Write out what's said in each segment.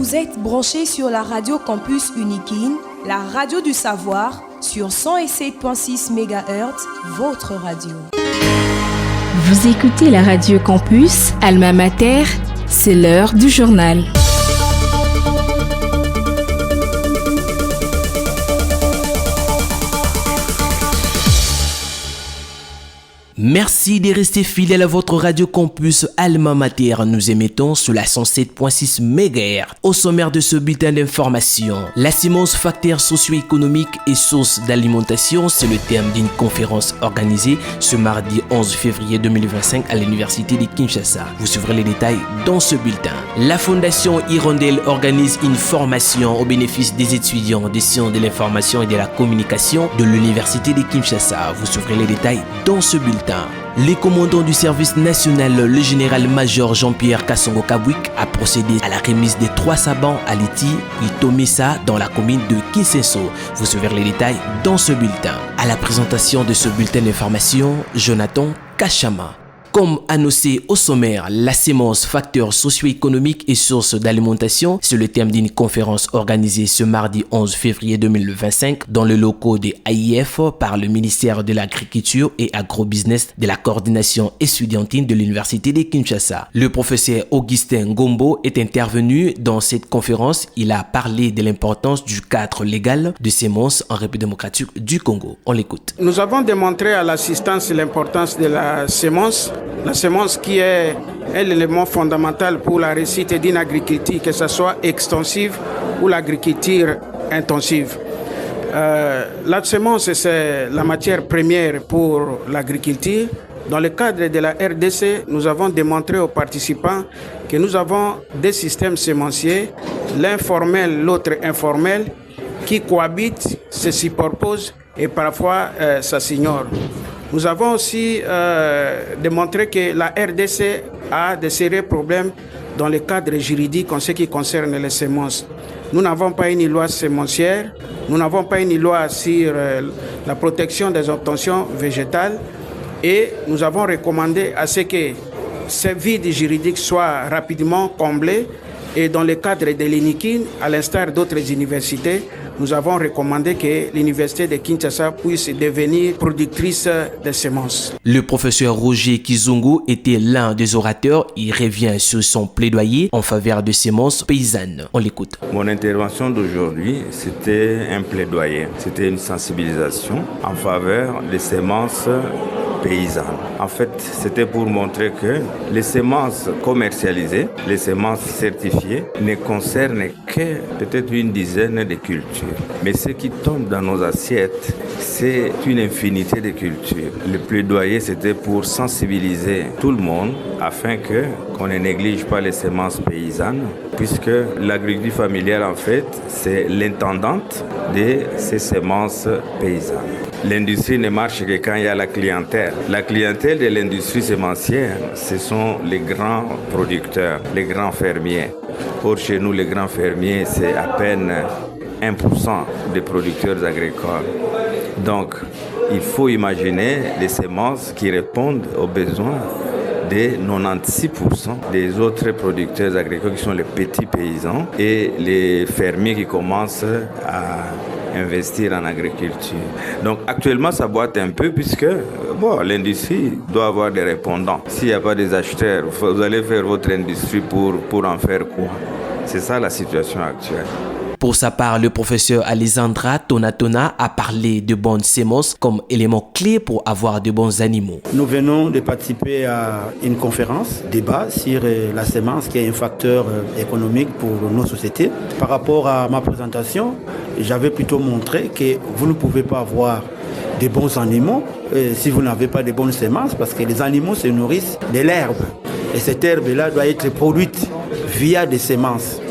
Vous êtes branchés sur la radio Campus Unikin, la radio du savoir, sur 107.6 MHz, votre radio. Vous écoutez la radio Campus, Alma Mater, c'est l'heure du journal. Merci de rester fidèle à votre radio campus Alma Mater. Nous émettons sur la 107.6 MHz. Au sommaire de ce bulletin d'information, la sémence facteur socio-économique et source d'alimentation, c'est le thème d'une conférence organisée ce mardi 11 février 2025 à l'université de Kinshasa. Vous suivrez les détails dans ce bulletin. La Fondation Hirondelle organise une formation au bénéfice des étudiants des sciences de l'information et de la communication de l'université de Kinshasa. Vous suivrez les détails dans ce bulletin. Le commandant du service national, le général-major Jean-Pierre Kassongo Kabwik, a procédé à la remise des 3 sabans à Liti et Tomessa dans la commune de Kinsenso. Vous suivrez les détails dans ce bulletin. À la présentation de ce bulletin d'information, Jonathan Kachama. Comme annoncé au sommaire, la sémence facteurs socio-économiques et sources d'alimentation, c'est le thème d'une conférence organisée ce mardi 11 février 2025 dans le locaux de AIF par le ministère de l'Agriculture et Agrobusiness de la coordination estudiantine de l'université de Kinshasa. Le professeur Augustin Ngombo est intervenu dans cette conférence. Il a parlé de l'importance du cadre légal de sémence en République démocratique du Congo. On l'écoute. Nous avons démontré à l'assistance l'importance de la sémence. La semence qui est l'élément fondamental pour la réussite d'une agriculture, que ce soit extensive ou l'agriculture intensive. La semence, c'est la matière première pour l'agriculture. Dans le cadre de la RDC, nous avons démontré aux participants que nous avons des systèmes sémenciers, l'informel, l'autre informel, qui cohabitent, se superposent et parfois ça s'ignore. Nous avons aussi démontré que la RDC a de sérieux problèmes dans le cadre juridique en ce qui concerne les semences. Nous n'avons pas une loi sémencière, nous n'avons pas une loi sur la protection des obtentions végétales et nous avons recommandé à ce que ces vides juridiques soient rapidement comblés et dans le cadre de l'UNIKIN, à l'instar d'autres universités, nous avons recommandé que l'université de Kinshasa puisse devenir productrice de semences. Le professeur Roger Kizungu était l'un des orateurs. Il revient sur son plaidoyer en faveur de semences paysannes. On l'écoute. Mon intervention d'aujourd'hui, c'était un plaidoyer. C'était une sensibilisation en faveur des semences paysannes. En fait, c'était pour montrer que les semences commercialisées, les semences certifiées, ne concernent que peut-être une dizaine de cultures. Mais ce qui tombe dans nos assiettes, c'est une infinité de cultures. Le plaidoyer, c'était pour sensibiliser tout le monde afin qu'on ne néglige pas les semences paysannes, puisque l'agriculture familiale, en fait, c'est l'intendante de ces semences paysannes. L'industrie ne marche que quand il y a la clientèle. La clientèle de l'industrie sémencière, ce sont les grands producteurs, les grands fermiers. Or, chez nous, les grands fermiers, c'est à peine 1% des producteurs agricoles. Donc, il faut imaginer des semences qui répondent aux besoins de 96% des autres producteurs agricoles qui sont les petits paysans et les fermiers qui commencent à investir en agriculture. Donc actuellement ça boite un peu puisque l'industrie doit avoir des répondants. S'il n'y a pas des acheteurs, vous allez faire votre industrie pour en faire quoi? C'est ça la situation actuelle. Pour sa part, le professeur Alessandra Tonatona a parlé de bonnes semences comme élément clé pour avoir de bons animaux. Nous venons de participer à une conférence, débat sur la semence qui est un facteur économique pour nos sociétés. Par rapport à ma présentation, j'avais plutôt montré que vous ne pouvez pas avoir de bons animaux si vous n'avez pas de bonnes semences parce que les animaux se nourrissent de l'herbe. Et cette herbe-là doit être produite via des semences.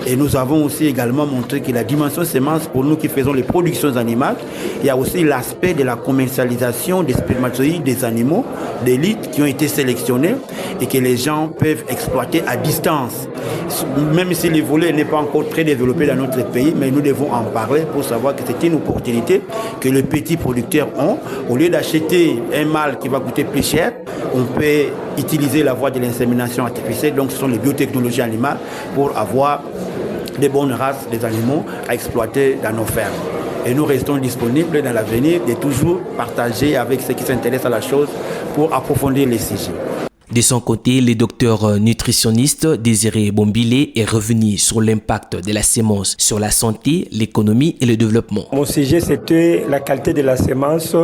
Et nous avons aussi également montré que la dimension sémence, pour nous qui faisons les productions animales, il y a aussi l'aspect de la commercialisation des spermatozoïdes des animaux d'élite qui ont été sélectionnés et que les gens peuvent exploiter à distance. Même si le volet n'est pas encore très développé dans notre pays, mais nous devons en parler pour savoir que c'est une opportunité que les petits producteurs ont. Au lieu d'acheter un mâle qui va coûter plus cher, on peut utiliser la voie de l'insémination artificielle, donc ce sont les biotechnologies animales pour avoir des bonnes races des animaux à exploiter dans nos fermes. Et nous restons disponibles dans l'avenir de toujours partager avec ceux qui s'intéressent à la chose pour approfondir les sujets. De son côté, le docteur nutritionniste Désiré Bombilé est revenu sur l'impact de la semence sur la santé, l'économie et le développement. Mon sujet, c'était la qualité de la semence,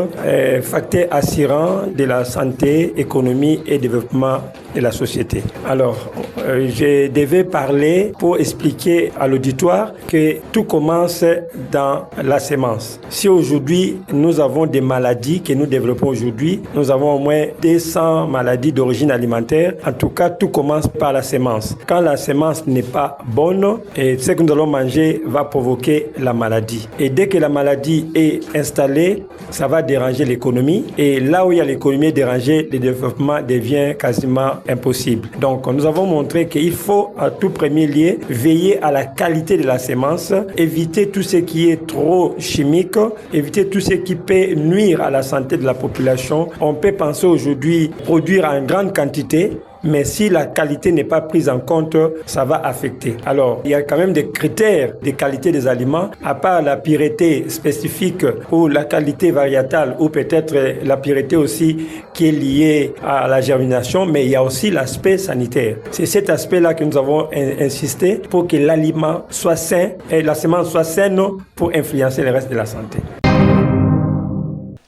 facteur assurant de la santé, économie et développement de la société. Alors, je devais parler pour expliquer à l'auditoire que tout commence dans la semence. Si aujourd'hui, nous avons des maladies que nous développons aujourd'hui, nous avons au moins 200 maladies d'origine alimentaire. En tout cas, tout commence par la semence. Quand la semence n'est pas bonne, et ce que nous allons manger va provoquer la maladie. Et dès que la maladie est installée, ça va déranger l'économie. Et là où il y a l'économie dérangée, le développement devient quasiment impossible. Donc, nous avons montré qu'il faut, à tout premier lieu, veiller à la qualité de la semence, éviter tout ce qui est trop chimique, éviter tout ce qui peut nuire à la santé de la population. On peut penser aujourd'hui produire en grande quantité, mais si la qualité n'est pas prise en compte, ça va affecter. Alors, il y a quand même des critères de qualité des aliments, à part la pureté spécifique ou la qualité variétale, ou peut-être la pureté aussi qui est liée à la germination, mais il y a aussi l'aspect sanitaire. C'est cet aspect-là que nous avons insisté pour que l'aliment soit sain et la semence soit saine pour influencer le reste de la santé.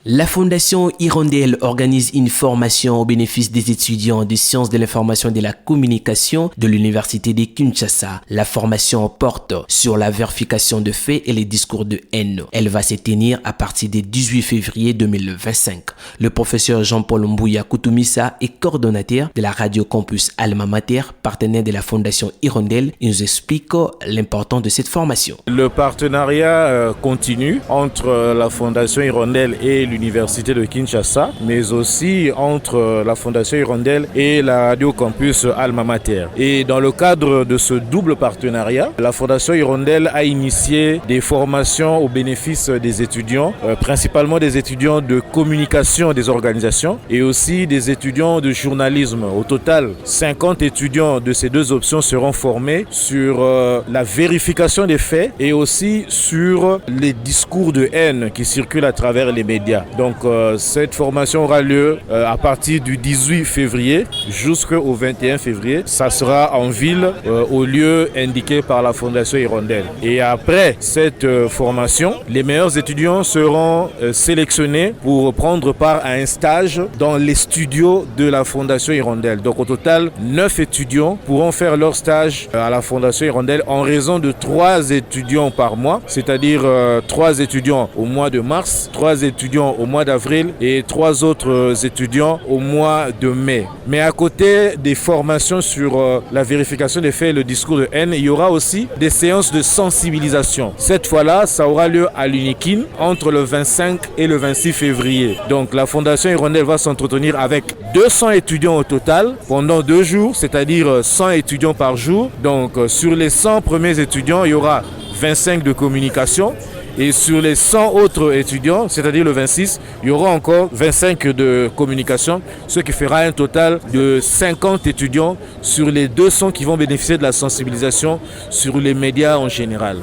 La Fondation Hirondelle organise une formation au bénéfice des étudiants des sciences de l'information et de la communication de l'Université de Kinshasa. La formation porte sur la vérification de faits et les discours de haine. Elle va se tenir à partir du 18 février 2025. Le professeur Jean-Paul Mbouya Koutoumissa est coordonnateur de la Radio Campus Alma Mater, partenaire de la Fondation Hirondelle. Il nous explique l'importance de cette formation. Le partenariat continue entre la Fondation Hirondelle et l'Université de Kinshasa, mais aussi entre la Fondation Hirondelle et la Radio Campus Alma Mater. Et dans le cadre de ce double partenariat, la Fondation Hirondelle a initié des formations au bénéfice des étudiants, principalement des étudiants de communication des organisations et aussi des étudiants de journalisme. Au total, 50 étudiants de ces deux options seront formés sur la vérification des faits et aussi sur les discours de haine qui circulent à travers les médias. Donc cette formation aura lieu à partir du 18 février jusqu'au 21 février. Ça sera en ville au lieu indiqué par la Fondation Hirondelle. Et après cette formation, les meilleurs étudiants seront sélectionnés pour prendre part à un stage dans les studios de la Fondation Hirondelle. Donc au total, 9 étudiants pourront faire leur stage à la Fondation Hirondelle en raison de 3 étudiants par mois, c'est-à-dire 3 étudiants au mois de mars, 3 étudiants au mois d'avril et 3 autres étudiants au mois de mai. Mais à côté des formations sur la vérification des faits et le discours de haine, il y aura aussi des séances de sensibilisation. Cette fois-là, ça aura lieu à l'UNIKIN entre le 25 et le 26 février. Donc la Fondation Hirondelle va s'entretenir avec 200 étudiants au total pendant 2 jours, c'est-à-dire 100 étudiants par jour. Donc sur les 100 premiers étudiants, il y aura 25 de communication. Et sur les 100 autres étudiants, c'est-à-dire le 26, il y aura encore 25 de communication, ce qui fera un total de 50 étudiants sur les 200 qui vont bénéficier de la sensibilisation sur les médias en général.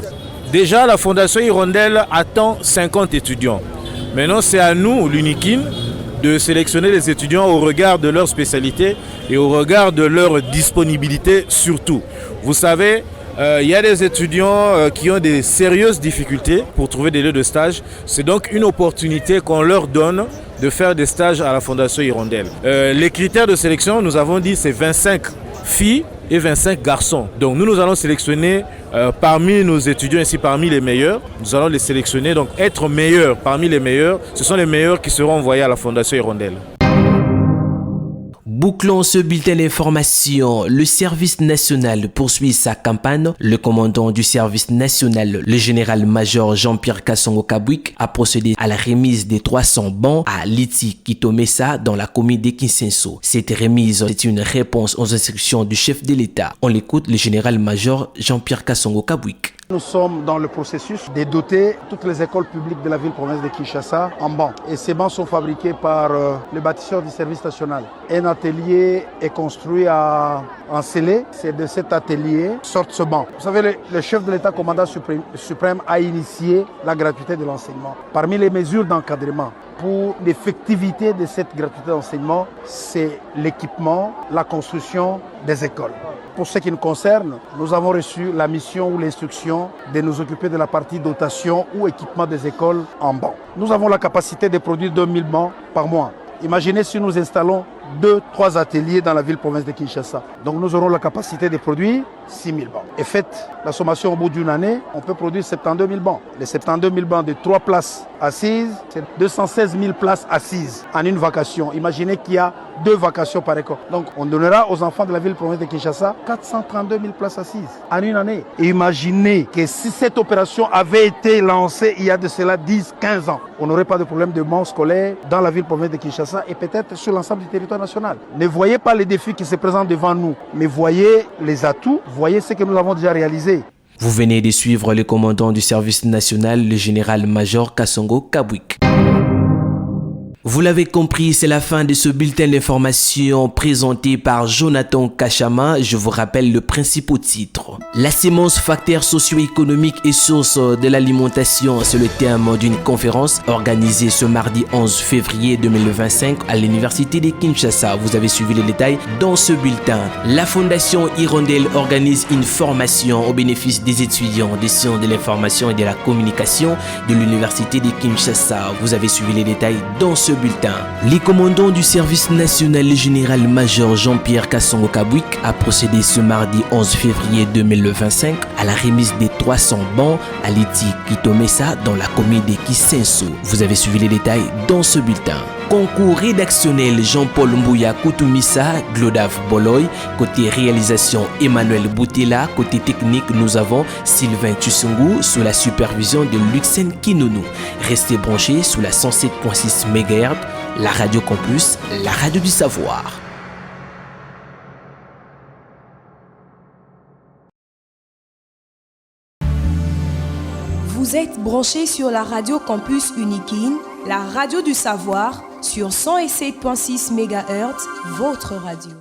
Déjà, la Fondation Hirondelle attend 50 étudiants. Maintenant, c'est à nous, l'UNIKIN, de sélectionner les étudiants au regard de leur spécialité et au regard de leur disponibilité surtout. Vous savez, il y a des étudiants qui ont des sérieuses difficultés pour trouver des lieux de stage. C'est donc une opportunité qu'on leur donne de faire des stages à la Fondation Hirondelle. Les critères de sélection, nous avons dit, c'est 25 filles et 25 garçons. Donc nous allons sélectionner parmi nos étudiants ici, parmi les meilleurs. Nous allons les sélectionner, donc être meilleurs parmi les meilleurs. Ce sont les meilleurs qui seront envoyés à la Fondation Hirondelle. Bouclons ce bulletin d'information. Le service national poursuit sa campagne. Le commandant du service national, le général-major Jean-Pierre Kassongo Kabwik, a procédé à la remise des 300 bancs à Liti Kitomesa dans la commune de Kinsenso. Cette remise est une réponse aux instructions du chef de l'État. On l'écoute, le général-major Jean-Pierre Kassongo Kabwik. Nous sommes dans le processus de doter toutes les écoles publiques de la ville-province de Kinshasa en bancs. Et ces bancs sont fabriqués par le bâtisseur du service national. Un atelier est construit en Sélé. C'est de cet atelier sortent ce banc. Vous savez, le chef de l'État commandant suprême a initié la gratuité de l'enseignement. Parmi les mesures d'encadrement pour l'effectivité de cette gratuité d'enseignement, c'est l'équipement, la construction des écoles. Pour ce qui nous concerne, nous avons reçu la mission ou l'instruction de nous occuper de la partie dotation ou équipement des écoles en bancs. Nous avons la capacité de produire 2000 bancs par mois. Imaginez si nous installons 2-3 ateliers dans la ville-province de Kinshasa. Donc nous aurons la capacité de produire 6 000 bancs. Et faites la sommation au bout d'une année, on peut produire 72 000 bancs. Les 72 000 bancs de 3 places assises, c'est 216 000 places assises en une vacation. Imaginez qu'il y a 2 vacations par école. Donc on donnera aux enfants de la ville-province de Kinshasa 432 000 places assises en une année. Et imaginez que si cette opération avait été lancée il y a de cela 10-15 ans, on n'aurait pas de problème de bancs scolaires dans la ville-province de Kinshasa et peut-être sur l'ensemble du territoire national. Ne voyez pas les défis qui se présentent devant nous, mais voyez les atouts, voyez ce que nous avons déjà réalisé. Vous venez de suivre le commandant du service national, le général-major Kassongo Kabwik. Vous l'avez compris, c'est la fin de ce bulletin d'information présenté par Jonathan Kachama. Je vous rappelle le principal titre. La sémence, facteur socio-économique et source de l'alimentation, c'est le terme d'une conférence organisée ce mardi 11 février 2025 à l'université de Kinshasa. Vous avez suivi les détails dans ce bulletin. La Fondation Hirondelle organise une formation au bénéfice des étudiants des sciences de l'information et de la communication de l'université de Kinshasa. Vous avez suivi les détails dans ce bulletin. Les commandants du service national, le général-major Jean-Pierre Kassongo Kabwik, a procédé ce mardi 11 février 2025 à la remise des 300 bancs à l'Iti Kitomesa dans la commune de Kisenso. Vous avez suivi les détails dans ce bulletin. Concours rédactionnel Jean-Paul Mbouya Koutoumissa, Glodav Boloy. Côté réalisation Emmanuel Boutela. Côté technique, nous avons Sylvain Tchussungu sous la supervision de Luxen Kinounou. Restez branchés sous la 107.6 MHz, la Radio Campus, la radio du savoir. Vous êtes branchés sur la Radio Campus Unikin, la radio du savoir, sur 107.6 MHz, votre radio.